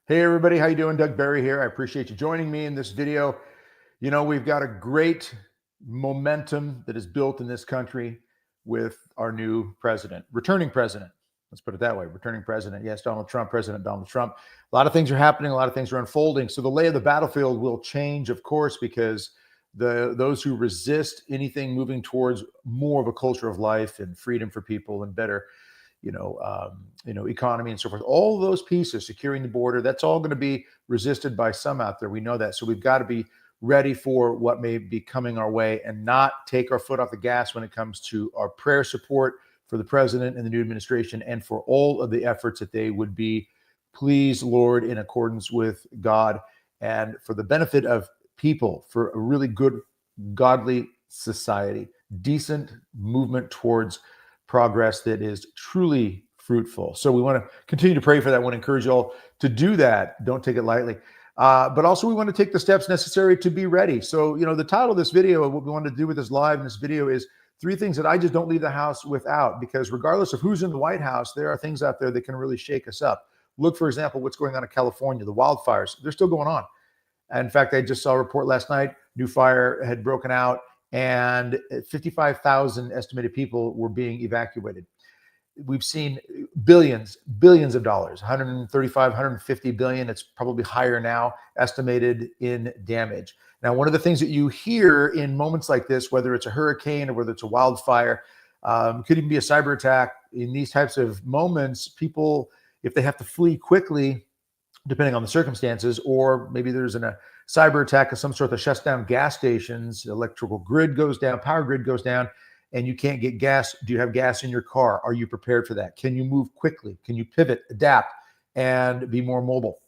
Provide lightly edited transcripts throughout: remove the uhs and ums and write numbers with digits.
Hey everybody, how you doing? Doug Barry here. I appreciate you joining me in this video. You know, we've got a great momentum that is built in this country with our new president, returning president. Let's put it that way, returning president. Yes, Donald Trump, President Donald Trump. A lot of things are happening, a lot of things are unfolding. So the lay of the battlefield will change, of course, because those who resist anything moving towards more of a culture of life and freedom for people and better economy and so forth. All those pieces, securing the border, that's all going to be resisted by some out there. We know that. So we've got to be ready for what may be coming our way and not take our foot off the gas when it comes to our prayer support for the president and the new administration and for all of the efforts that they would be pleased, Lord, in accordance with God and for the benefit of people, for a really good, godly society, decent movement towards progress that is truly fruitful. So we want to continue to pray for that. I want to encourage you all to do that. Don't take it lightly. But also we want to take the steps necessary to be ready. So, the title of this video, what we want to do with this live in this video is 3 things that I just don't leave the house without, because regardless of who's in the White House, there are things out there that can really shake us up. Look, for example, what's going on in California, the wildfires, they're still going on. In fact, I just saw a report last night, new fire had broken out and 55,000 estimated people were being evacuated. We've seen billions of dollars, 135, 150 billion. It's probably higher now, estimated in damage. Now, one of the things that you hear in moments like this, whether it's a hurricane or whether it's a wildfire, could even be a cyber attack. In these types of moments, people, if they have to flee quickly, depending on the circumstances, or maybe there's a cyber attack of some sort that shuts down gas stations, electrical grid goes down, power grid goes down, and you can't get gas. Do you have gas in your car? Are you prepared for that? Can you move quickly? Can you pivot, adapt, and be more mobile?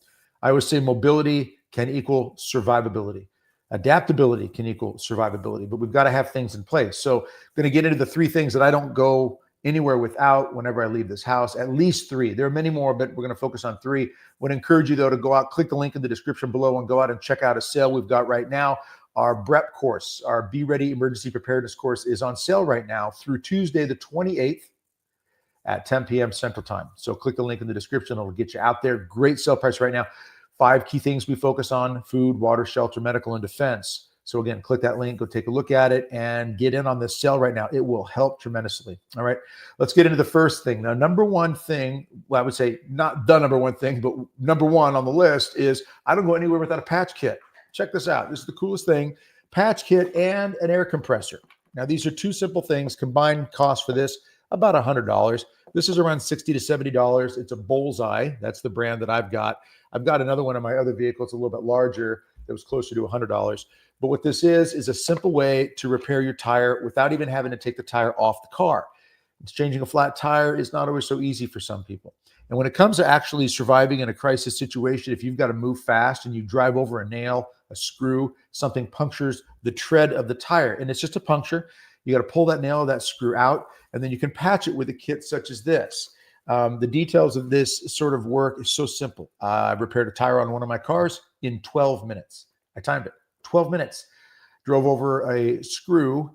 I always say mobility can equal survivability. Adaptability can equal survivability, but we've got to have things in place. So I'm going to get into the 3 things that I don't go anywhere without whenever I leave this house, at least 3. There are many more, but we're going to focus on 3. Would encourage you, though, to go out, click the link in the description below and go out and check out a sale we've got right now. Our BREP course, our Be Ready Emergency Preparedness course, is on sale right now through Tuesday, the 28th at 10 p.m. Central Time. So click the link in the description. It'll get you out there. Great sale price right now. 5 key things we focus on: food, water, shelter, medical, and defense. So again, click that link, go take a look at it, and get in on this sale right now. It will help tremendously. All right, let's get into the first thing. Now, number one thing, well, I would say not the number one thing, but number one on the list is I don't go anywhere without a patch kit. Check this out. This is the coolest thing: patch kit and an air compressor. Now, these are 2 simple things. Combined cost for this, about $100. This is around $60 to $70. It's a Bullseye. That's the brand that I've got. I've got another one of my other vehicles, a little bit larger, that was closer to $100. But what this is a simple way to repair your tire without even having to take the tire off the car. It's changing a flat tire is not always so easy for some people. And when it comes to actually surviving in a crisis situation, if you've got to move fast and you drive over a nail, a screw, something punctures the tread of the tire, and it's just a puncture, you got to pull that nail or that screw out, and then you can patch it with a kit such as this. The details of this sort of work is so simple. I repaired a tire on one of my cars in 12 minutes. I timed it. 12 minutes. Drove over a screw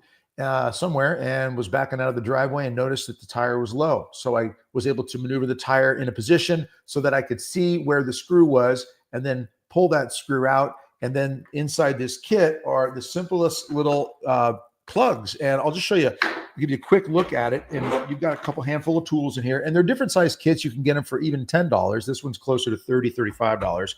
somewhere and was backing out of the driveway and noticed that the tire was low. So I was able to maneuver the tire in a position so that I could see where the screw was and then pull that screw out. And then inside this kit are the simplest little plugs. And I'll just show you, give you a quick look at it. And you've got a couple handful of tools in here, and they're different size kits. You can get them for even $10. This one's closer to $30, $35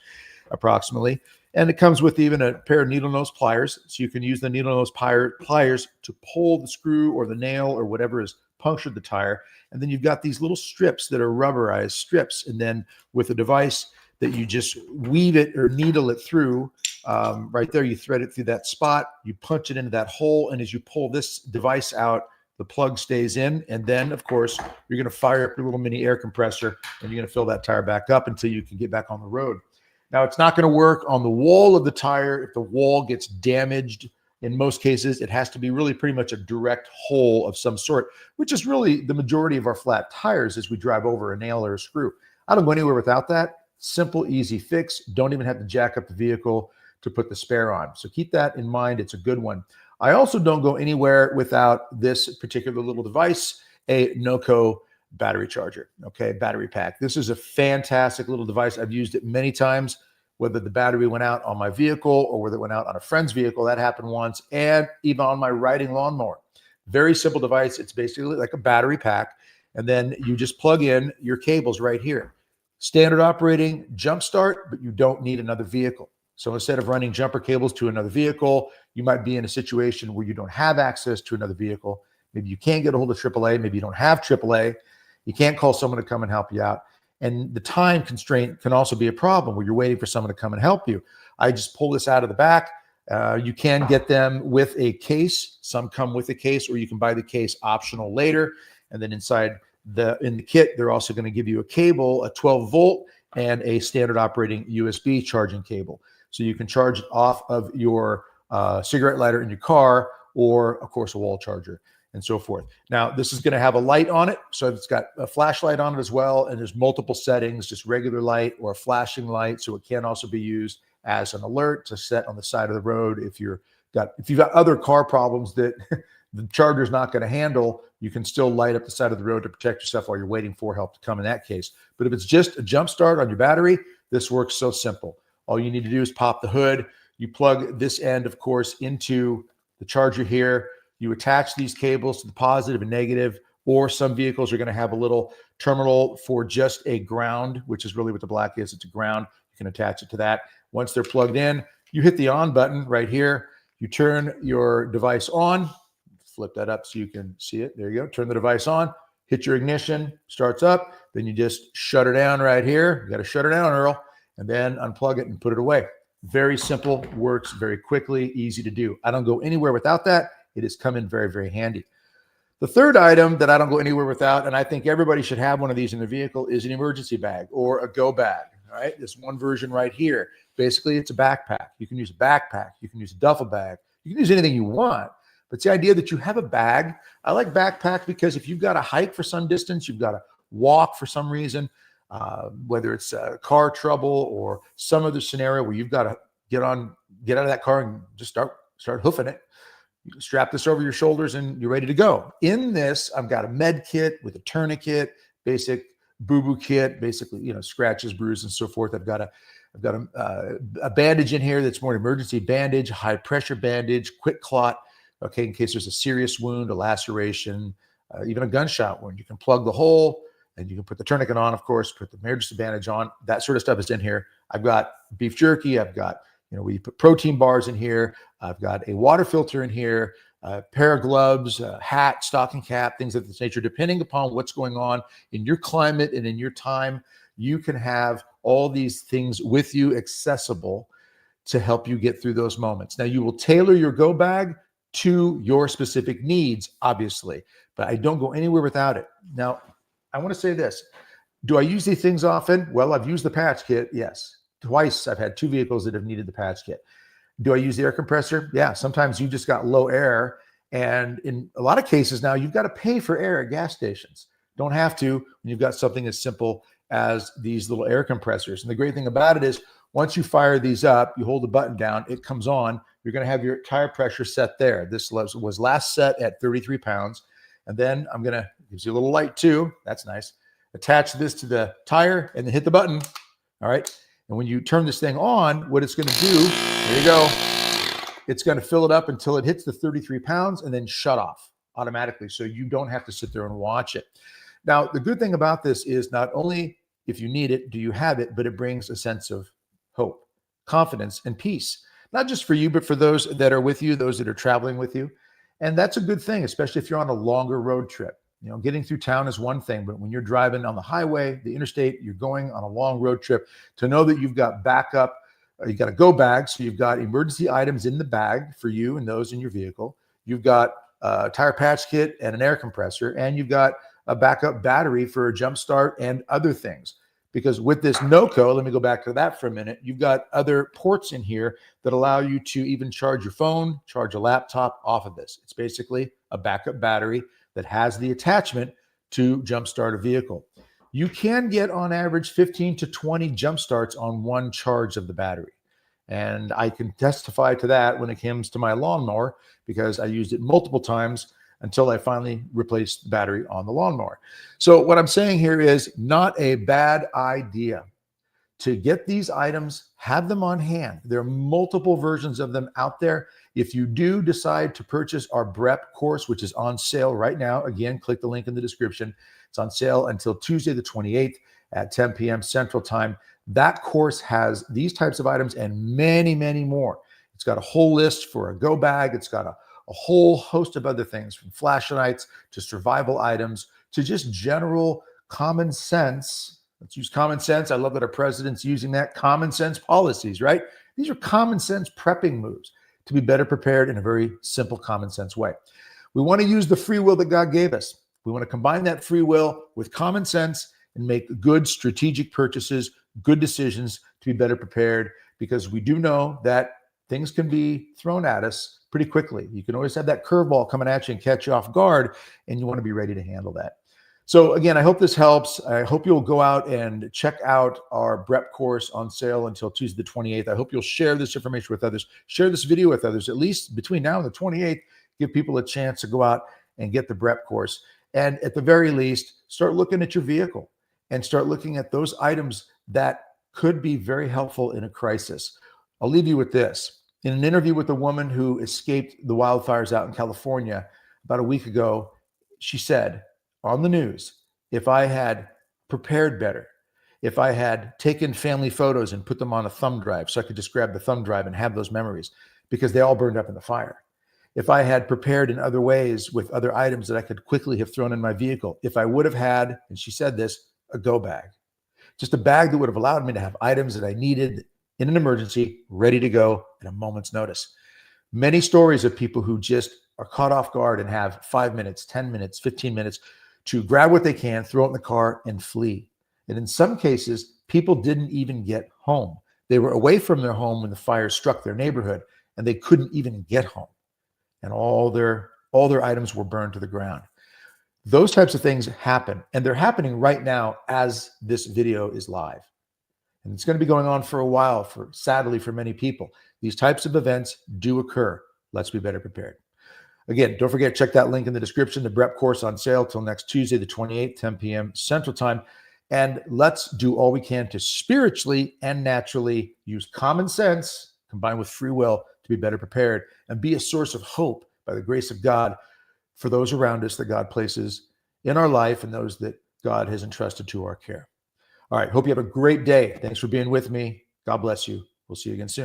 approximately. And it comes with even a pair of needle nose pliers. So you can use the needle nose pliers to pull the screw or the nail or whatever has punctured the tire. And then you've got these little strips that are rubberized strips. And then with a device that you just weave it or needle it through, right there, you thread it through that spot, you punch it into that hole. And as you pull this device out, the plug stays in. And then, of course, you're going to fire up your little mini air compressor and you're going to fill that tire back up until you can get back on the road. Now, it's not going to work on the wall of the tire if the wall gets damaged. In most cases, it has to be really pretty much a direct hole of some sort, which is really the majority of our flat tires as we drive over a nail or a screw. I don't go anywhere without that. Simple, easy fix. Don't even have to jack up the vehicle to put the spare on. So keep that in mind. It's a good one. I also don't go anywhere without this particular little device, a NOCO battery charger, okay, battery pack. This is a fantastic little device. I've used it many times, whether the battery went out on my vehicle or whether it went out on a friend's vehicle. That happened once, and even on my riding lawnmower. Very simple device. It's basically like a battery pack, and then you just plug in your cables right here. Standard operating jump start, but you don't need another vehicle. So instead of running jumper cables to another vehicle, you might be in a situation where you don't have access to another vehicle. Maybe you can't get a hold of AAA. Maybe you don't have AAA. You can't call someone to come and help you out. And the time constraint can also be a problem where you're waiting for someone to come and help you. I just pull this out of the back. You can get them with a case. Some come with a case, or you can buy the case optional later. And then inside in the kit, they're also going to give you a cable, a 12 volt, and a standard operating USB charging cable. So you can charge it off of your cigarette lighter in your car, or of course a wall charger, and so forth. Now, this is going to have a light on it. So it's got a flashlight on it as well. And there's multiple settings, just regular light or a flashing light. So it can also be used as an alert to set on the side of the road. If you've got other car problems that the charger's not going to handle, you can still light up the side of the road to protect yourself while you're waiting for help to come in that case. But if it's just a jump start on your battery, this works so simple. All you need to do is pop the hood. You plug this end, of course, into the charger here. You attach these cables to the positive and negative, or some vehicles are going to have a little terminal for just a ground, which is really what the black is. It's a ground. You can attach it to that. Once they're plugged in, you hit the on button right here. You turn your device on. Flip that up so you can see it. There you go. Turn the device on. Hit your ignition. Starts up. Then you just shut her down right here. You got to shut her down, Earl, and then unplug it and put it away. Very simple. Works very quickly. Easy to do. I don't go anywhere without that. It has come in very, very handy. The third item that I don't go anywhere without, and I think everybody should have one of these in their vehicle, is an emergency bag or a go bag. All right, this one version right here. Basically, it's a backpack. You can use a backpack. You can use a duffel bag. You can use anything you want. But it's the idea that you have a bag. I like backpack because if you've got to hike for some distance, you've got to walk for some reason, whether it's car trouble or some other scenario where you've got to get out of that car and just start hoofing it. You can strap this over your shoulders and you're ready to go. In this, I've got a med kit with a tourniquet, basic boo-boo kit, basically, scratches, bruises, and so forth. I've got a bandage in here that's more an emergency bandage, high pressure bandage, quick clot, okay, in case there's a serious wound, a laceration, even a gunshot wound. You can plug the hole and you can put the tourniquet on, of course, put the emergency bandage on. That sort of stuff is in here. I've got beef jerky. I've got we put protein bars in here. I've got a water filter in here, a pair of gloves, a hat, stocking cap, things of this nature. Depending upon what's going on in your climate and in your time, you can have all these things with you accessible to help you get through those moments. Now, you will tailor your go bag to your specific needs, obviously, but I don't go anywhere without it. Now, I want to say this. Do I use these things often? Well, I've used the patch kit, yes. Twice I've had two vehicles that have needed the patch kit. Do I use the air compressor? Yeah, sometimes you just got low air. And in a lot of cases now, you've got to pay for air at gas stations. Don't have to when you've got something as simple as these little air compressors. And the great thing about it is once you fire these up, you hold the button down, it comes on. You're going to have your tire pressure set there. This was last set at 33 pounds. And then I'm going to, gives you a little light too. That's nice. Attach this to the tire and then hit the button. All right. And when you turn this thing on, what it's going to do, there you go, it's going to fill it up until it hits the 33 pounds and then shut off automatically. So you don't have to sit there and watch it. Now, the good thing about this is not only if you need it, do you have it, but it brings a sense of hope, confidence, and peace, not just for you, but for those that are with you, those that are traveling with you. And that's a good thing, especially if you're on a longer road trip. Getting through town is one thing, but when you're driving on the highway, the interstate, you're going on a long road trip, to know that you've got backup, you've got a go bag. So you've got emergency items in the bag for you and those in your vehicle. You've got a tire patch kit and an air compressor, and you've got a backup battery for a jump start and other things. Because with this NOCO, let me go back to that for a minute. You've got other ports in here that allow you to even charge your phone, charge a laptop off of this. It's basically a backup battery that has the attachment to jumpstart a vehicle. You can get on average 15 to 20 jump starts on one charge of the battery. And I can testify to that when it comes to my lawnmower because I used it multiple times until I finally replaced the battery on the lawnmower. So what I'm saying here is not a bad idea to get these items, have them on hand. There are multiple versions of them out there. If you do decide to purchase our BREP course, which is on sale right now, again, click the link in the description. It's on sale until Tuesday the 28th at 10 p.m. Central Time. That course has these types of items and many, many more. It's got a whole list for a go bag. It's got a whole host of other things, from flashlights to survival items to just general common sense. Let's use common sense. I love that our president's using that. Common sense policies, right? These are common sense prepping moves to be better prepared in a very simple, common sense way. We want to use the free will that God gave us. We want to combine that free will with common sense and make good strategic purchases, good decisions to be better prepared, because we do know that things can be thrown at us pretty quickly. You can always have that curveball coming at you and catch you off guard, and you want to be ready to handle that. So again, I hope this helps. I hope you'll go out and check out our BREP course on sale until Tuesday the 28th. I hope you'll share this information with others, share this video with others, at least between now and the 28th, give people a chance to go out and get the BREP course. And at the very least, start looking at your vehicle and start looking at those items that could be very helpful in a crisis. I'll leave you with this. In an interview with a woman who escaped the wildfires out in California about a week ago, she said on the news, if I had prepared better, if I had taken family photos and put them on a thumb drive so I could just grab the thumb drive and have those memories, because they all burned up in the fire. If I had prepared in other ways with other items that I could quickly have thrown in my vehicle, if I would have had, and she said this, a go bag, just a bag that would have allowed me to have items that I needed in an emergency, ready to go at a moment's notice. Many stories of people who just are caught off guard and have 5 minutes, 10 minutes, 15 minutes to grab what they can, throw it in the car, and flee. And in some cases, people didn't even get home. They were away from their home when the fire struck their neighborhood, and they couldn't even get home. And all their items were burned to the ground. Those types of things happen, and they're happening right now as this video is live. And it's going to be going on for a while, sadly, for many people. These types of events do occur. Let's be better prepared. Again, don't forget, check that link in the description. The BREP course on sale till next Tuesday, the 28th, 10 p.m. Central Time. And let's do all we can to spiritually and naturally use common sense combined with free will to be better prepared and be a source of hope by the grace of God for those around us that God places in our life and those that God has entrusted to our care. All right. Hope you have a great day. Thanks for being with me. God bless you. We'll see you again soon.